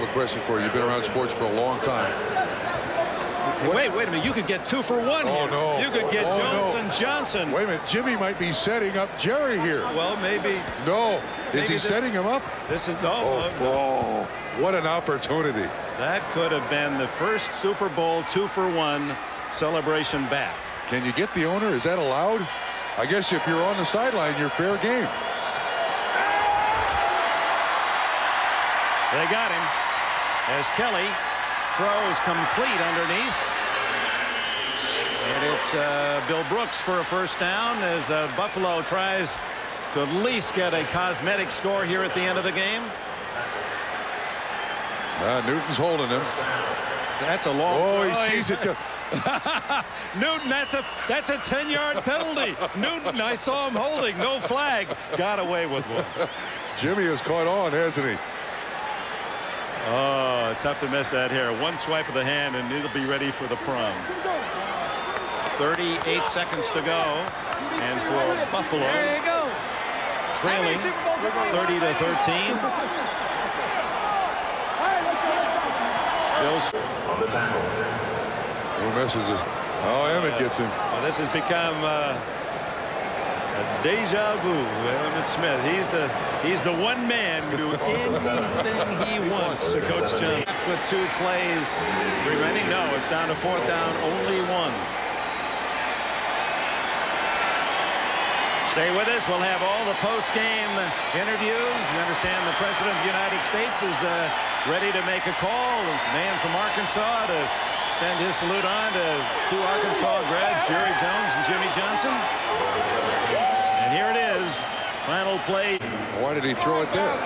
a question for you. You've been around sports for a long time. Wait a minute. You could get 2 for 1 here. No. You could get Jones and Johnson. Wait a minute. Jimmy might be setting up Jerry here. Well, maybe. No. Maybe Is he setting him up? This is no. Oh, what an opportunity. That could have been the first Super Bowl 2 for 1 celebration back. Can you get the owner? Is that allowed? I guess if you're on the sideline, you're fair game. They got him as Kelly throws complete underneath. And it's Bill Brooks for a first down as Buffalo tries to at least get a cosmetic score here at the end of the game. Newton's holding him. So that's a long. Oh, he sees it. Newton, that's a 10-yard penalty. Newton, I saw him holding. No flag. Got away with one. Jimmy has caught on, hasn't he? Oh, it's tough to miss that here. One swipe of the hand, and it'll be ready for the prom. 38 seconds to go. And for Buffalo, there you go. Trailing 30-13. Bills on the tackle. Who messes this? Oh, Emmett gets him. Well, this has become a deja vu. Emmett Smith. He's the one man who do anything he wants. So Coach John. That's with 2 plays remaining. No, it's down to 4th down. Only 1. Stay with us. We'll have all the post-game interviews. We understand the President of the United States is ready to make a call. A man from Arkansas to send his salute on to 2 Arkansas grads, Jerry Jones and Jimmy Johnson. And here it is. Final play. Why did he throw it there?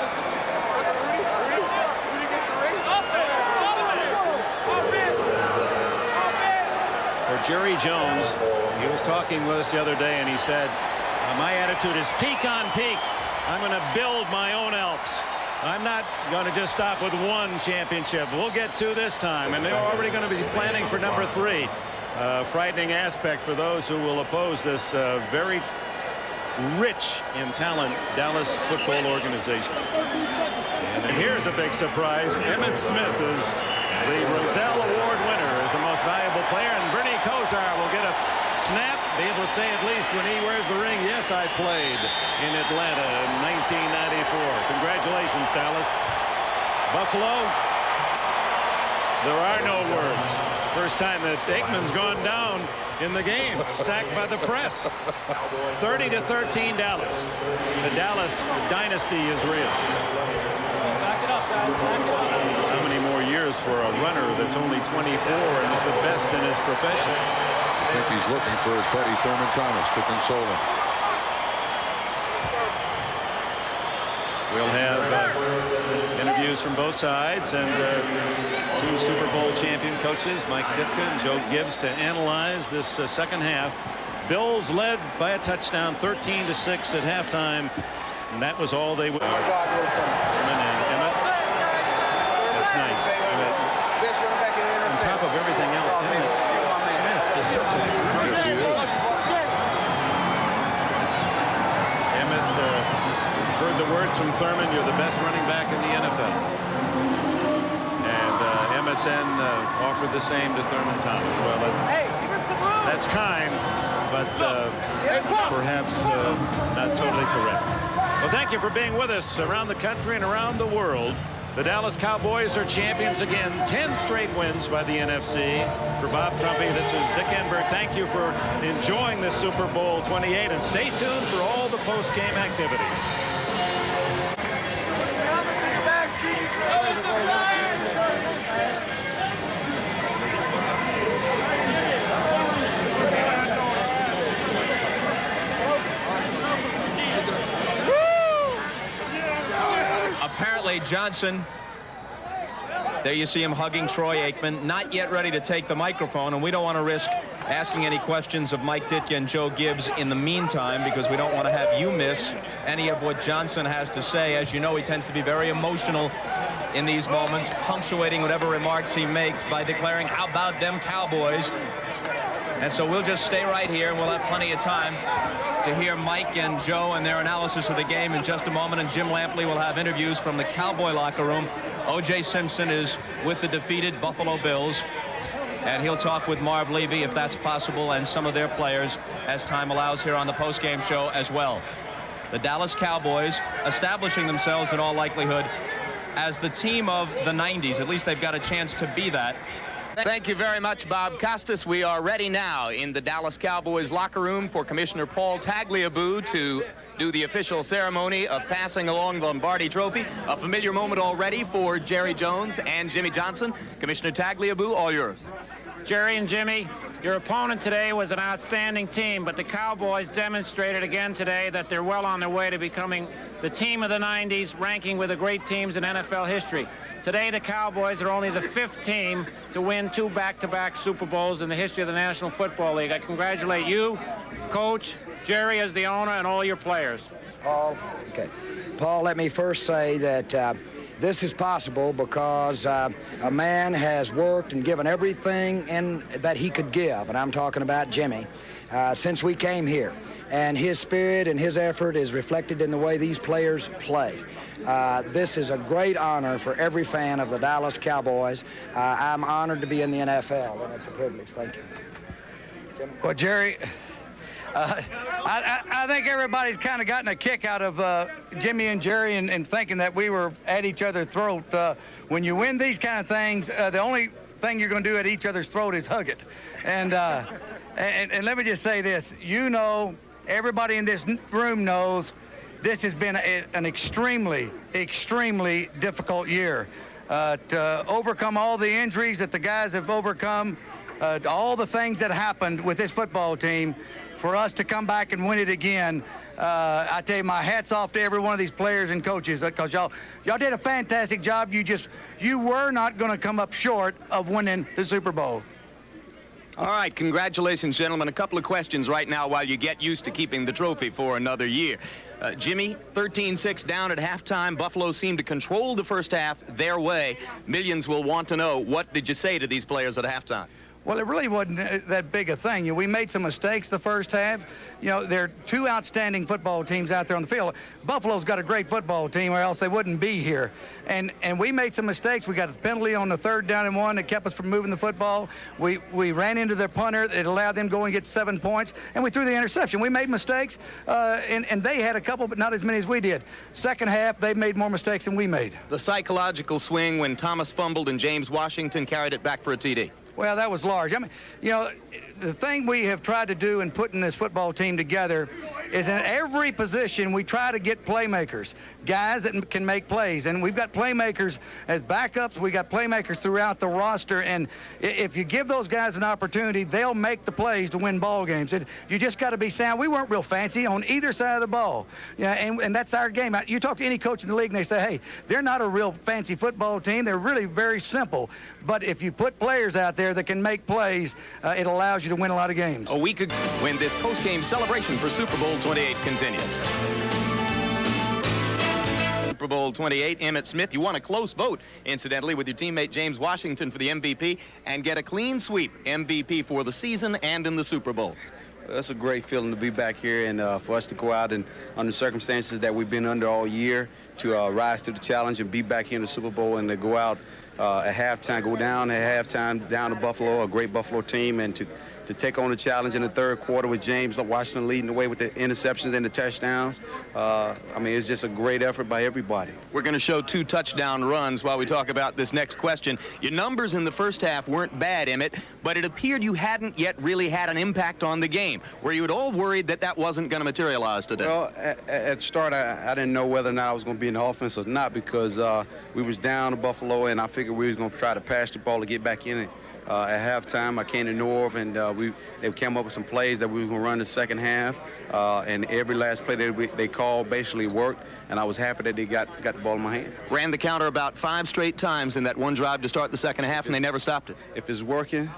For Jerry Jones, he was talking with us the other day, and he said, my attitude is peak on peak. I'm going to build my own Alps. I'm not going to just stop with 1 championship. We'll get 2 this time, and they're already going to be planning for number 3. Frightening aspect for those who will oppose this very rich in talent Dallas football organization. And here's a big surprise. Emmitt Smith is the Roselle Award winner as the most valuable player, and Bernie Kosar will get a snap, be able to say at least when he wears the ring, yes, I played in Atlanta in 1994. Congratulations, Dallas. Buffalo, there are no words. First time that Aikman's gone down in the game, sacked by the press. 30-13 Dallas. The Dallas dynasty is real. Back it up, guys. Back it up. How many more years for a runner that's only 24 and is the best in his profession? I think he's looking for his buddy Thurman Thomas to console him. We'll have interviews from both sides and 2 Super Bowl champion coaches, Mike Ditka and Joe Gibbs, to analyze this second half. Bills led by a touchdown, 13-6 at halftime, and that was all they would. Thurman and Emmett. That's nice. On top of everything else, Emmitt Smith is such a Yes, he is. Emmett heard the words from Thurman, you're the best running back in the NFL. And Emmett then offered the same to Thurman Thomas. Well, that's kind, but perhaps not totally correct. Well, thank you for being with us around the country and around the world. The Dallas Cowboys are champions again, 10 straight wins by the NFC. For Bob Trumpy, this is Dick Enberg. Thank you for enjoying this Super Bowl XXVIII, and stay tuned for all the post-game activities. Apparently Johnson, there you see him hugging Troy Aikman, not yet ready to take the microphone, and we don't want to risk asking any questions of Mike Ditka and Joe Gibbs in the meantime, because we don't want to have you miss any of what Johnson has to say. As you know, he tends to be very emotional in these moments, punctuating whatever remarks he makes by declaring, "How about them Cowboys?" And so we'll just stay right here, and we'll have plenty of time to hear Mike and Joe and their analysis of the game in just a moment. And Jim Lampley will have interviews from the Cowboy locker room O.J. Simpson is with the defeated Buffalo Bills, and he'll talk with Marv Levy, if that's possible, and some of their players as time allows here on the post-game show as well. The Dallas Cowboys establishing themselves in all likelihood as the team of the 90s. At least they've got a chance to be that. Thank you very much, Bob Costas. We are ready now in the Dallas Cowboys locker room for Commissioner Paul Tagliabue to do the official ceremony of passing along the Lombardi Trophy. A familiar moment already for Jerry Jones and Jimmy Johnson. Commissioner Tagliabue, all yours. Jerry and Jimmy, your opponent today was an outstanding team, but the Cowboys demonstrated again today that they're well on their way to becoming the team of the 90s, ranking with the great teams in NFL history. Today, the Cowboys are only the 5th team to win 2 back-to-back Super Bowls in the history of the National Football League. I congratulate you, Coach, Jerry as the owner, and all your players. Paul, okay. Paul, let me first say that this is possible because a man has worked and given everything that he could give, and I'm talking about Jimmy, since we came here. And his spirit and his effort is reflected in the way these players play. This is a great honor for every fan of the Dallas Cowboys. I'm honored to be in the NFL, and it's a privilege. Thank you. Jimmy? Well, Jerry, I think everybody's kind of gotten a kick out of Jimmy and Jerry and thinking that we were at each other's throat. When you win these kind of things, the only thing you're going to do at each other's throat is hug it. And let me just say this. You know, everybody in this room knows this has been an extremely, extremely difficult year. To overcome all the injuries that the guys have overcome, all the things that happened with this football team, for us to come back and win it again, I tell you, my hat's off to every one of these players and coaches, because y'all did a fantastic job. You were not going to come up short of winning the Super Bowl. All right, congratulations, gentlemen. A couple of questions right now while you get used to keeping the trophy for another year. Jimmy, 13-6 down at halftime. Buffalo seemed to control the first half their way. Millions will want to know, what did you say to these players at halftime? Well, it really wasn't that big a thing. You know, we made some mistakes the first half. You know, there are 2 outstanding football teams out there on the field. Buffalo's got a great football team, or else they wouldn't be here. And we made some mistakes. We got a penalty on the 3rd down and 1 that kept us from moving the football. We ran into their punter. It allowed them to go and get 7 points. And we threw the interception. We made mistakes, and they had a couple, but not as many as we did. Second half, they made more mistakes than we made. The psychological swing when Thomas fumbled and James Washington carried it back for a TD. Well, that was large. I mean, you know, the thing we have tried to do in putting this football team together is in every position we try to get playmakers, guys that can make plays. And we've got playmakers as backups. We got playmakers throughout the roster. And if you give those guys an opportunity, they'll make the plays to win ball games. You just got to be sound. We weren't real fancy on either side of the ball. Yeah, and that's our game. You talk to any coach in the league and they say, hey, they're not a real fancy football team. They're really very simple. But if you put players out there that can make plays, it allows you to win a lot of games. A week ago, when this post-game celebration for Super Bowl XXVIII continues. Super Bowl XXVIII, Emmitt Smith, you won a close vote, incidentally, with your teammate James Washington for the MVP, and get a clean sweep MVP for the season and in the Super Bowl. That's a great feeling to be back here, and for us to go out and under circumstances that we've been under all year, to rise to the challenge and be back here in the Super Bowl, and to go out at halftime, go down at halftime, down to Buffalo, a great Buffalo team, and to take on the challenge in the 3rd quarter with James Washington leading the way with the interceptions and the touchdowns. I mean, it's just a great effort by everybody. We're going to show 2 touchdown runs while we talk about this next question. Your numbers in the first half weren't bad, Emmitt, but it appeared you hadn't yet really had an impact on the game. Were you at all worried that that wasn't going to materialize today? Well, at the start, I didn't know whether or not I was going to be in the offense or not, because we was down to Buffalo, and I figured we was going to try to pass the ball to get back in it. At halftime, I came to Norv, and they came up with some plays that we were going to run the second half, and every last play that they called basically worked, and I was happy that they got the ball in my hand. Ran the counter about 5 straight times in that one drive to start the second half, and they never stopped it. If it's working,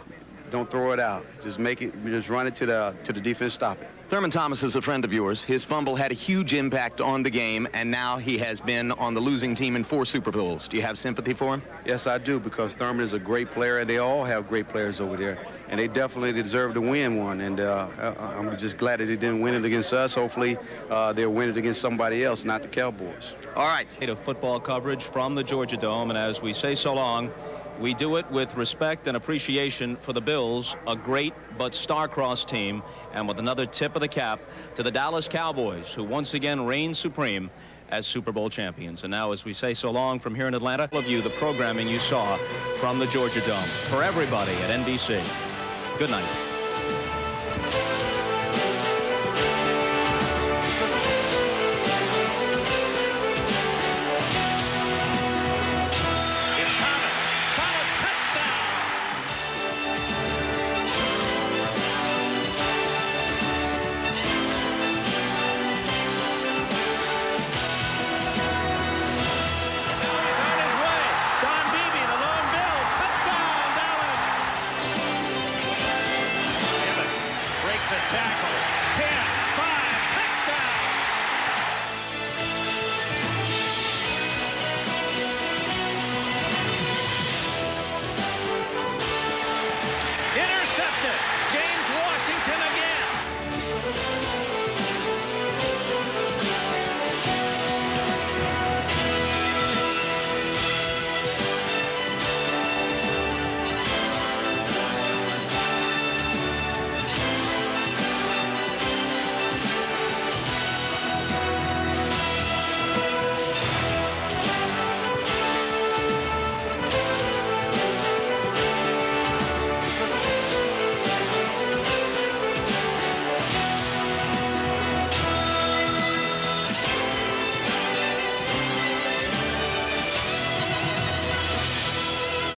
don't throw it out. Just make it. Just run it to the defense. Stop it. Thurman Thomas is a friend of yours. His fumble had a huge impact on the game, and now he has been on the losing team in 4 Super Bowls. Do you have sympathy for him? Yes, I do, because Thurman is a great player, and they all have great players over there. And they definitely deserve to win one. And I'm just glad that they didn't win it against us. Hopefully, they'll win it against somebody else, not the Cowboys. All right. Of football coverage from the Georgia Dome, and as we say so long, we do it with respect and appreciation for the Bills, a great but star-crossed team, and with another tip of the cap to the Dallas Cowboys, who once again reign supreme as Super Bowl champions. And now, as we say so long from here in Atlanta, all of you, the programming you saw from the Georgia Dome. For everybody at NBC, good night. A tackle.